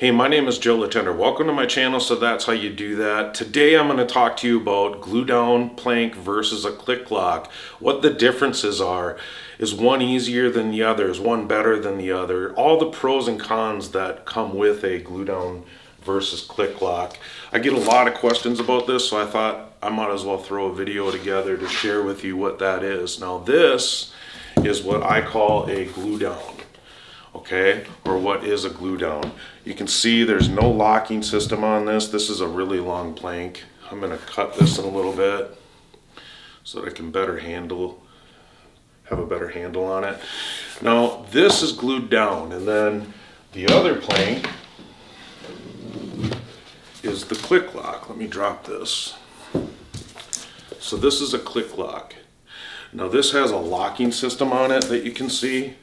Hey, my name is Joe Latender. Welcome to my channel, so that's how you do that. Today I'm going to talk to you about glue down plank versus a click lock. What the differences are. Is one easier than the other? Is one better than the other? All the pros and cons that come with a glue down versus click lock. I get a lot of questions about this, so I thought I might as well throw a video together to share with you what that is. Now this is what I call a glue down. Okay, or what is a glue down. You can see there's no locking system on this. This is a really long plank. I'm going to cut this in a little bit so that I can have a better handle on it. Now this is glued down, and then the other plank is the click lock. Let me drop this. So this is a click lock. Now this has a locking system on it that you can see.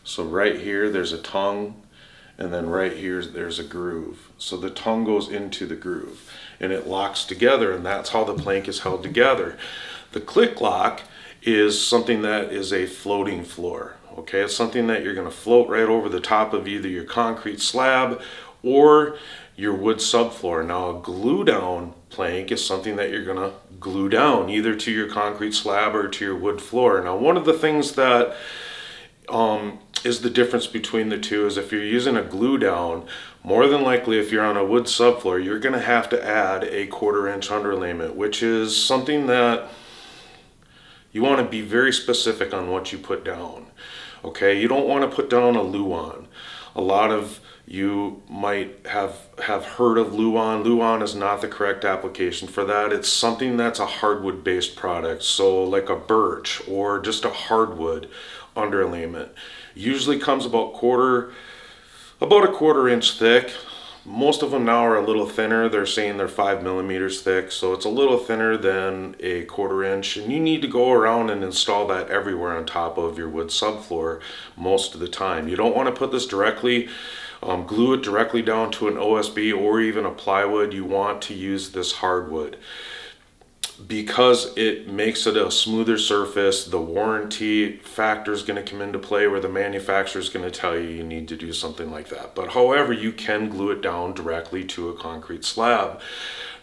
So right here there's a tongue, and then right here there's a groove. So the tongue goes into the groove and it locks together, and that's how the plank is held together. The click lock is something that is a floating floor. Okay, it's something that you're going to float right over the top of either your concrete slab or your wood subfloor. Now a glue down plank is something that you're going to glue down either to your concrete slab or to your wood floor. Now one of the things that is the difference between the two is if you're using a glue down, more than likely if you're on a wood subfloor, you're going to have to add a 1/4 inch underlayment, which is something that you want to be very specific on what you put down. Okay, you don't want to put down a Luan. A lot of you might have heard of Luan. Luan is not the correct application for that. It's something that's a hardwood based product, so like a birch or just a hardwood underlayment. Usually comes about a 1/4 inch thick. Most of them now are a little thinner. They're saying they're 5 millimeters thick, so it's a little thinner than a 1/4 inch, and you need to go around and install that everywhere on top of your wood subfloor most of the time. You don't want to put this directly, glue it directly down to an OSB or even a plywood. You want to use this hardwood because it makes it a smoother surface. The warranty factor is going to come into play where the manufacturer is going to tell you need to do something like that. But however, you can glue it down directly to a concrete slab.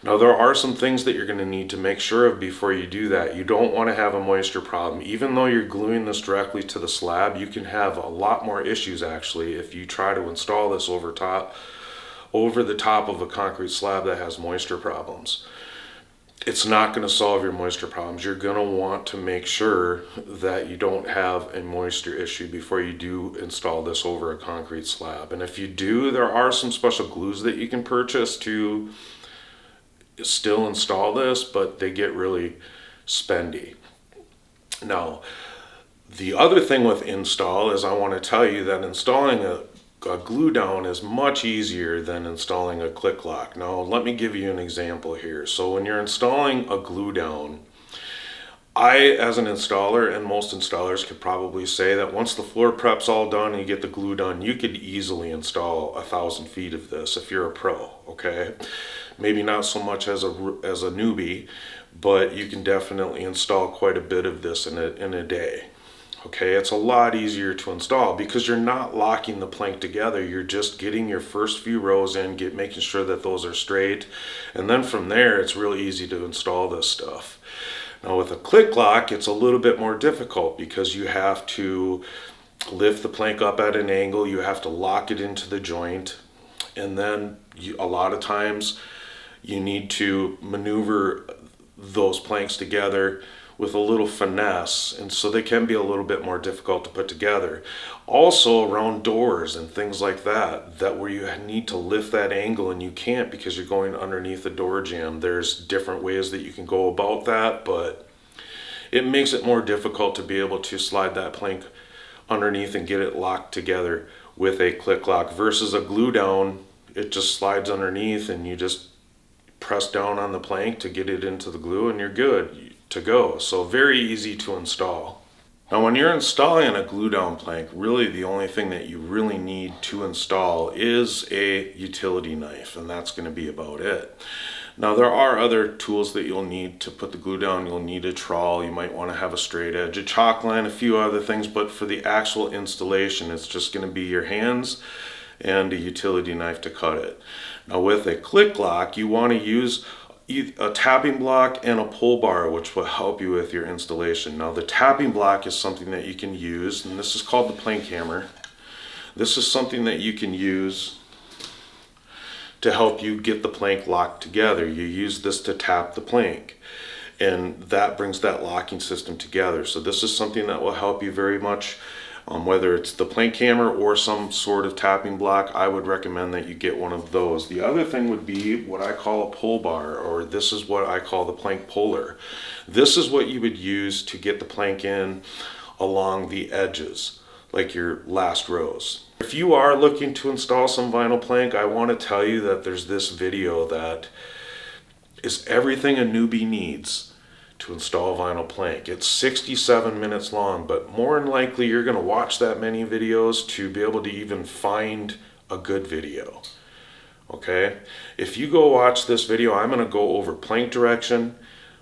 Now there are some things that you're going to need to make sure of before you do that. You don't want to have a moisture problem. Even though you're gluing this directly to the slab, you can have a lot more issues actually if you try to install this over the top of a concrete slab that has moisture problems. It's not going to solve your moisture problems. You're going to want to make sure that you don't have a moisture issue before you do install this over a concrete slab. And if you do, there are some special glues that you can purchase to still install this, but they get really spendy. Now, the other thing with install is I want to tell you that installing a glue down is much easier than installing a click lock. Now let me give you an example here. So when you're installing a glue down, I as an installer, and most installers could probably say that once the floor prep's all done and you get the glue done, you could easily install 1,000 feet of this if you're a pro. Okay, maybe not so much as a newbie, but you can definitely install quite a bit of this in a day. Okay, it's a lot easier to install because you're not locking the plank together. You're just getting your first few rows in, making sure that those are straight, and then from there it's really easy to install this stuff. Now with a click lock, it's a little bit more difficult because you have to lift the plank up at an angle, you have to lock it into the joint, and then a lot of times you need to maneuver those planks together with a little finesse, and so they can be a little bit more difficult to put together. Also around doors and things like that where you need to lift that angle and you can't because you're going underneath the door jamb. There's different ways that you can go about that, but it makes it more difficult to be able to slide that plank underneath and get it locked together with a click lock versus a glue down. It just slides underneath and you just press down on the plank to get it into the glue and you're good to go. So very easy to install. Now when you're installing a glue down plank, really the only thing that you really need to install is a utility knife, and that's going to be about it. Now there are other tools that you'll need to put the glue down. You'll need a trowel, you might want to have a straight edge, a chalk line, a few other things, but for the actual installation it's just going to be your hands and a utility knife to cut it. Now with a click lock, you want to use a tapping block and a pull bar, which will help you with your installation. Now the tapping block is something that you can use, and this is called the plank hammer. This is something that you can use to help you get the plank locked together. You use this to tap the plank, and that brings that locking system together. So this is something that will help you very much. Whether it's the plank hammer or some sort of tapping block, I would recommend that you get one of those. The other thing would be what I call a pull bar, or this is what I call the plank puller. This is what you would use to get the plank in along the edges, like your last rows. If you are looking to install some vinyl plank, I want to tell you that there's this video that is everything a newbie needs to install vinyl plank. It's 67 minutes long, but more than likely you're going to watch that many videos to be able to even find a good video. Okay? If you go watch this video, I'm going to go over plank direction,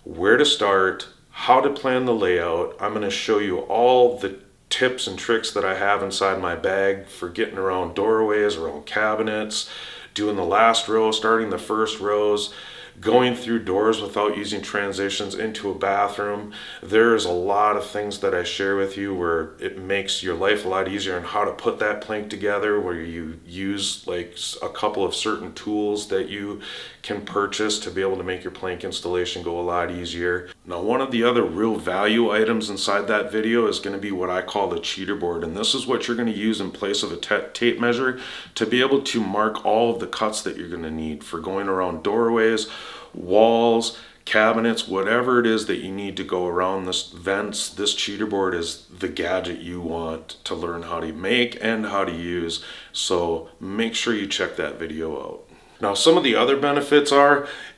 where to start, how to plan the layout. I'm going to show you all the tips and tricks that I have inside my bag for getting around doorways, around cabinets, doing the last row, starting the first rows, going through doors without using transitions into a bathroom. There's a lot of things that I share with you where it makes your life a lot easier on how to put that plank together, where you use like a couple of certain tools that you can purchase to be able to make your plank installation go a lot easier. Now, one of the other real value items inside that video is going to be what I call the cheater board, and this is what you're going to use in place of a tape measure to be able to mark all of the cuts that you're going to need for going around doorways, walls, cabinets, whatever it is that you need to go around this vents. This cheater board is the gadget you want to learn how to make and how to use, so make sure you check that video out. Now, some of the other benefits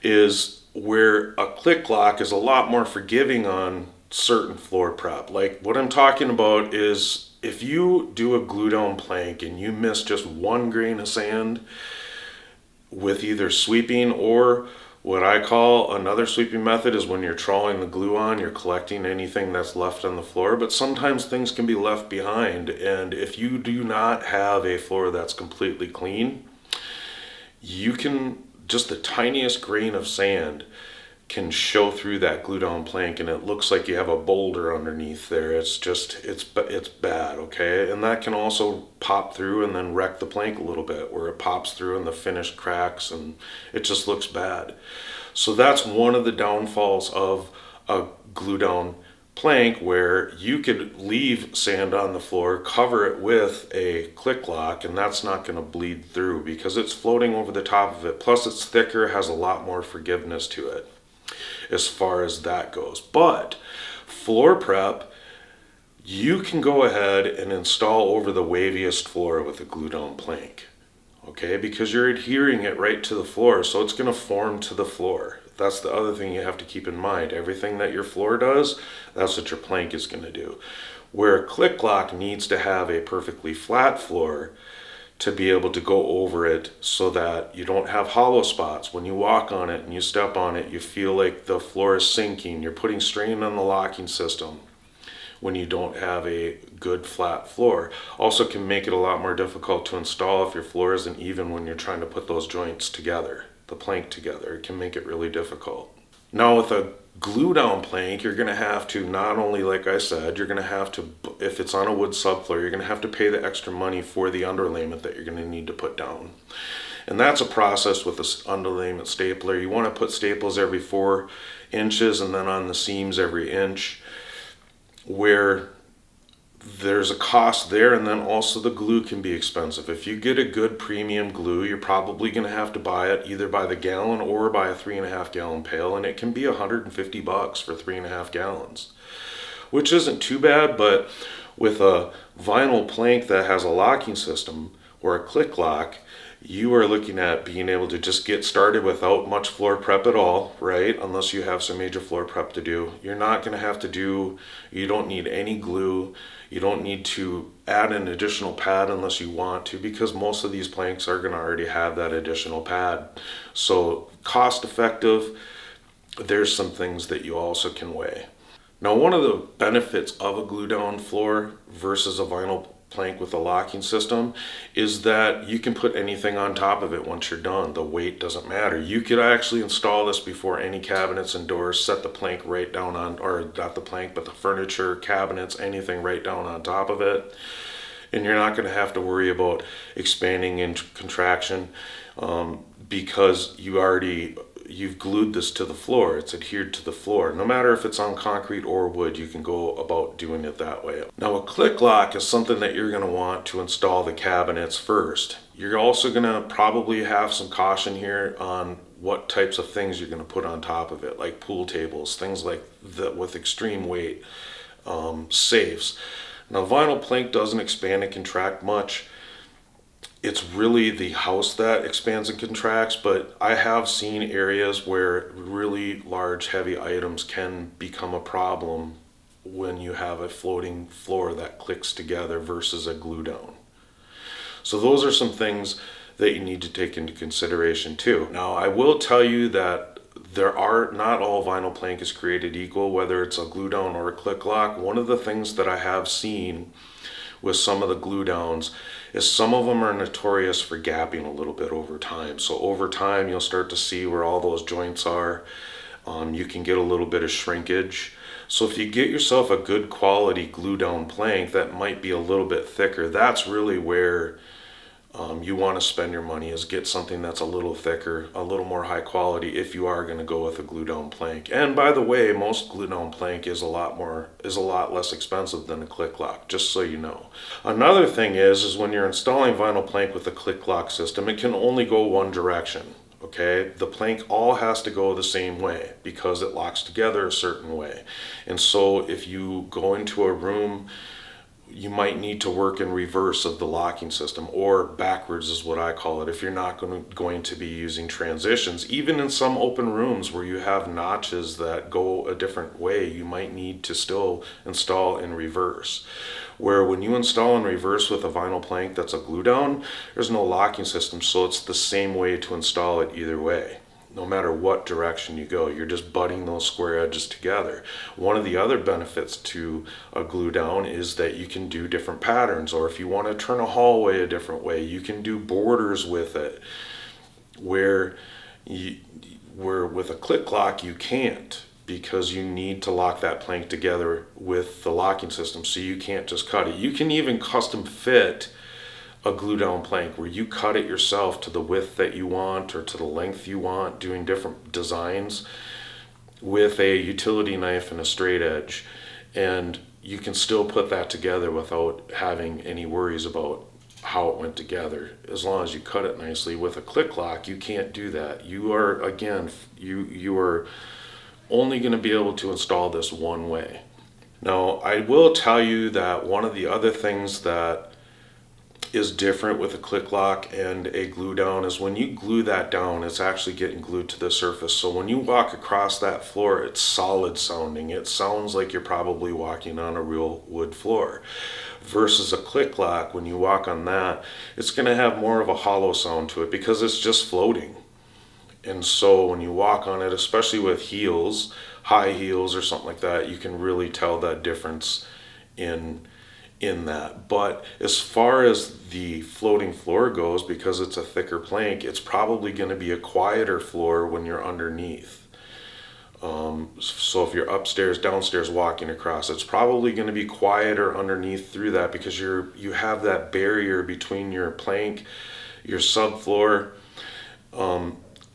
is where a click lock is a lot more forgiving on certain floor prep. Like what I'm talking about is if you do a glue down plank and you miss just one grain of sand with either sweeping, or what I call another sweeping method is when you're troweling the glue on, you're collecting anything that's left on the floor, but sometimes things can be left behind. And if you do not have a floor that's completely clean, you can, just the tiniest grain of sand can show through that glue down plank, and it looks like you have a boulder underneath there. It's bad, okay? And that can also pop through and then wreck the plank a little bit, where it pops through and the finish cracks and it just looks bad. So that's one of the downfalls of a glue down plank, where you could leave sand on the floor, cover it with a click lock, and that's not going to bleed through because it's floating over the top of it. Plus it's thicker, has a lot more forgiveness to it as far as that goes. But floor prep, you can go ahead and install over the waviest floor with a glue down plank, okay? Because you're adhering it right to the floor, so it's going to form to the floor. That's the other thing you have to keep in mind. Everything that your floor does, that's what your plank is going to do. Where a click lock needs to have a perfectly flat floor to be able to go over it so that you don't have hollow spots. When you walk on it and you step on it, you feel like the floor is sinking. You're putting strain on the locking system when you don't have a good flat floor. Also can make it a lot more difficult to install if your floor isn't even when you're trying to put those joints together, the plank together. It can make it really difficult. Now with a glue down plank, you're going to have to not only, like I said, you're going to have to, if it's on a wood subfloor, you're going to have to pay the extra money for the underlayment that you're going to need to put down. And that's a process with this underlayment stapler. You want to put staples every 4 inches and then on the seams every inch, where there's a cost there, and then also the glue can be expensive. If you get a good premium glue, you're probably going to have to buy it either by the gallon or by a 3.5 gallon pail, and it can be $150 for 3.5 gallons, which isn't too bad. But with a vinyl plank that has a locking system or a click lock, you are looking at being able to just get started without much floor prep at all, right? Unless you have some major floor prep to do. You're not going to have to do, you don't need any glue. You don't need to add an additional pad unless you want to, because most of these planks are going to already have that additional pad. So cost effective, there's some things that you also can weigh. Now, one of the benefits of a glue down floor versus a vinyl plank with a locking system is that you can put anything on top of it once you're done. The weight doesn't matter. You could actually install this before any cabinets and doors, set the plank right down on, or not the plank, but the furniture, cabinets, anything right down on top of it. And you're not going to have to worry about expanding and contraction because you've glued this to the floor. It's adhered to the floor. No matter if it's on concrete or wood, you can go about doing it that way. Now, a click lock is something that you're going to want to install the cabinets first. You're also going to probably have some caution here on what types of things you're going to put on top of it, like pool tables, things like that with extreme weight, safes. Now, vinyl plank doesn't expand and contract much. It's really the house that expands and contracts, but I have seen areas where really large, heavy items can become a problem when you have a floating floor that clicks together versus a glue down. So those are some things that you need to take into consideration too. Now, I will tell you that not all vinyl plank is created equal, whether it's a glue down or a click lock. One of the things that I have seen with some of the glue downs is some of them are notorious for gapping a little bit over time. So over time, you'll start to see where all those joints are. You can get a little bit of shrinkage. So if you get yourself a good quality glue down plank that might be a little bit thicker, that's really where you want to spend your money, is get something that's a little thicker, a little more high quality if you are going to go with a glue down plank. And by the way, most glue down plank is a lot less expensive than a click lock, just so you know. Another thing is when you're installing vinyl plank with a click lock system, it can only go one direction. Okay, the plank all has to go the same way because it locks together a certain way. And so if you go into a room, you might need to work in reverse of the locking system, or backwards is what I call it, if you're not going to be using transitions. Even in some open rooms where you have notches that go a different way, you might need to still install in reverse. Where when you install in reverse with a vinyl plank that's a glue down, there's no locking system, so it's the same way to install it either way. No matter what direction you go, you're just butting those square edges together. One of the other benefits to a glue down is that you can do different patterns, or if you want to turn a hallway a different way, you can do borders with it, where with a click lock you can't, because you need to lock that plank together with the locking system, so you can't just cut it. You can even custom fit a glue down plank where you cut it yourself to the width that you want or to the length you want, doing different designs with a utility knife and a straight edge, and you can still put that together without having any worries about how it went together, as long as you cut it nicely. With a click lock, you can't do that. You are, again, you are only going to be able to install this one way. Now, I will tell you that one of the other things that is different with a click lock and a glue down is when you glue that down, it's actually getting glued to the surface. So when you walk across that floor, it's solid sounding. It sounds like you're probably walking on a real wood floor. Versus a click lock, when you walk on that, it's going to have more of a hollow sound to it because it's just floating. And so when you walk on it, especially with heels, high heels or something like that, you can really tell that difference in that. But as far as the floating floor goes, because it's a thicker plank, it's probably going to be a quieter floor when you're underneath. So if you're upstairs, downstairs walking across, it's probably going to be quieter underneath through that, because you have that barrier between your plank, your subfloor,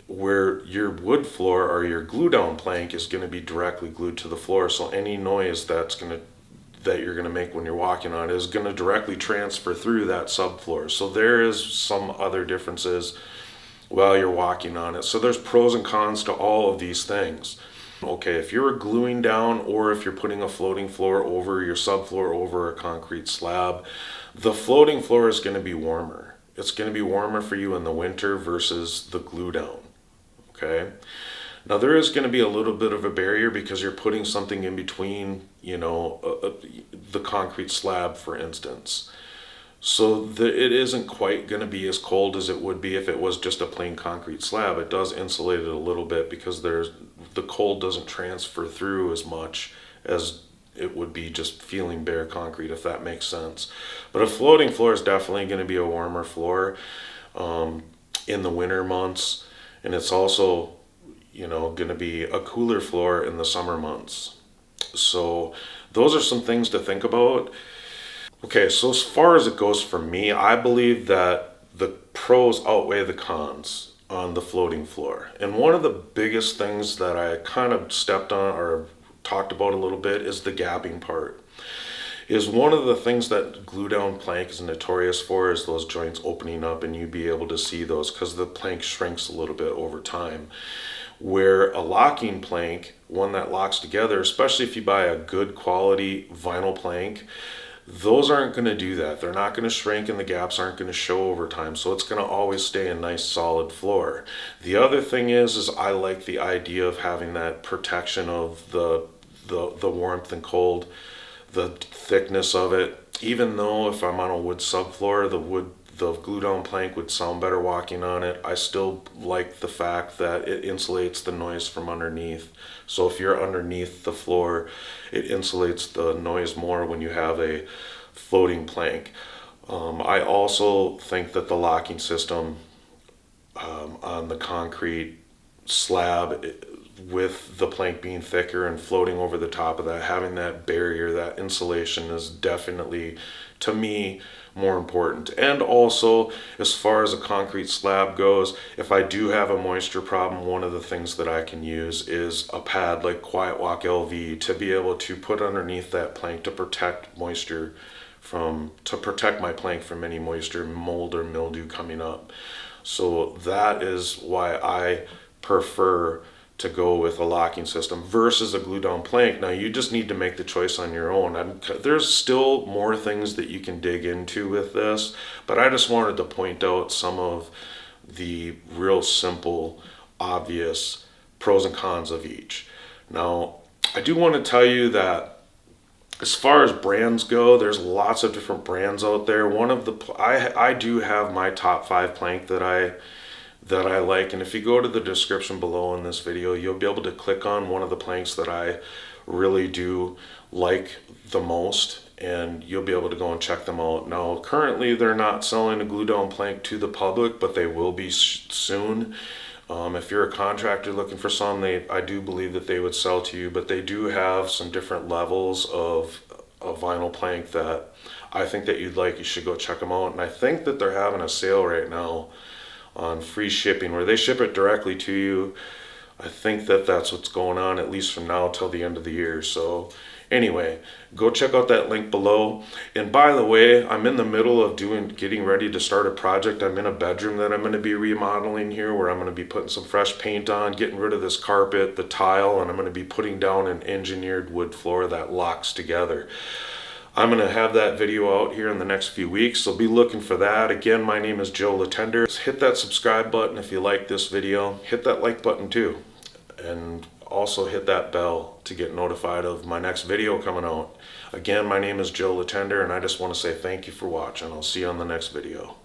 where your wood floor or your glue down plank is going to be directly glued to the floor. So any noise that you're going to make when you're walking on it is going to directly transfer through that subfloor. So there is some other differences while you're walking on it. So there's pros and cons to all of these things. Okay, if you're gluing down, or if you're putting a floating floor over your subfloor over a concrete slab, the floating floor is going to be warmer. It's going to be warmer for you in the winter versus the glue down. Okay. Now there is going to be a little bit of a barrier because you're putting something in between, the concrete slab, for instance. So it isn't quite going to be as cold as it would be if it was just a plain concrete slab. It does insulate it a little bit because the cold doesn't transfer through as much as it would be just feeling bare concrete, if that makes sense. But a floating floor is definitely going to be a warmer floor in the winter months, and it's also, you know, going to be a cooler floor in the summer months. So those are some things to think about. Okay, so as far as it goes for me, I believe that the pros outweigh the cons on the floating floor. And one of the biggest things that I kind of stepped on or talked about a little bit is the gapping part. Is one of the things that glue down plank is notorious for, is those joints opening up and you be able to see those because the plank shrinks a little bit over time. Where a locking plank, one that locks together, especially if you buy a good quality vinyl plank, those aren't going to do that. They're not going to shrink and the gaps aren't going to show over time. So it's going to always stay a nice solid floor. The other thing is I like the idea of having that protection of the warmth and cold, the thickness of it. Even though if I'm on a wood subfloor, the glue down plank would sound better walking on it, I still like the fact that it insulates the noise from underneath. So if you're underneath the floor, it insulates the noise more when you have a floating plank. I also think that the locking system on the concrete slab, with the plank being thicker and floating over the top of that, having that barrier, that insulation is definitely, to me, more important. And also, as far as a concrete slab goes, if I do have a moisture problem, one of the things that I can use is a pad like Quiet Walk LV to be able to put underneath that plank to protect moisture to protect my plank from any moisture, mold, or mildew coming up. So that is why I prefer to go with a locking system versus a glue down plank. Now you just need to make the choice on your own. There's still more things that you can dig into with this, but I just wanted to point out some of the real simple, obvious pros and cons of each. Now, I do want to tell you that as far as brands go, there's lots of different brands out there. I do have my top 5 plank that I like, and if you go to the description below in this video, you'll be able to click on one of the planks that I really do like the most, and you'll be able to go and check them out. Now currently they're not selling a glue down plank to the public, but they will be soon. If you're a contractor looking for some, I do believe that they would sell to you, but they do have some different levels of vinyl plank that I think that you'd like. You should go check them out, and I think that they're having a sale right now on free shipping where they ship it directly to you. I think that that's what's going on, at least from now till the end of the year. So anyway, go check out that link below. And by the way, I'm in the middle of getting ready to start a project. I'm in a bedroom that I'm going to be remodeling here, where I'm going to be putting some fresh paint on, getting rid of this carpet, the tile, and I'm going to be putting down an engineered wood floor that locks together. I'm going to have that video out here in the next few weeks, so be looking for that. Again, my name is Joe Latender. Hit that subscribe button if you like this video. Hit that like button too. And also hit that bell to get notified of my next video coming out. Again, my name is Joe Latender, and I just want to say thank you for watching. I'll see you on the next video.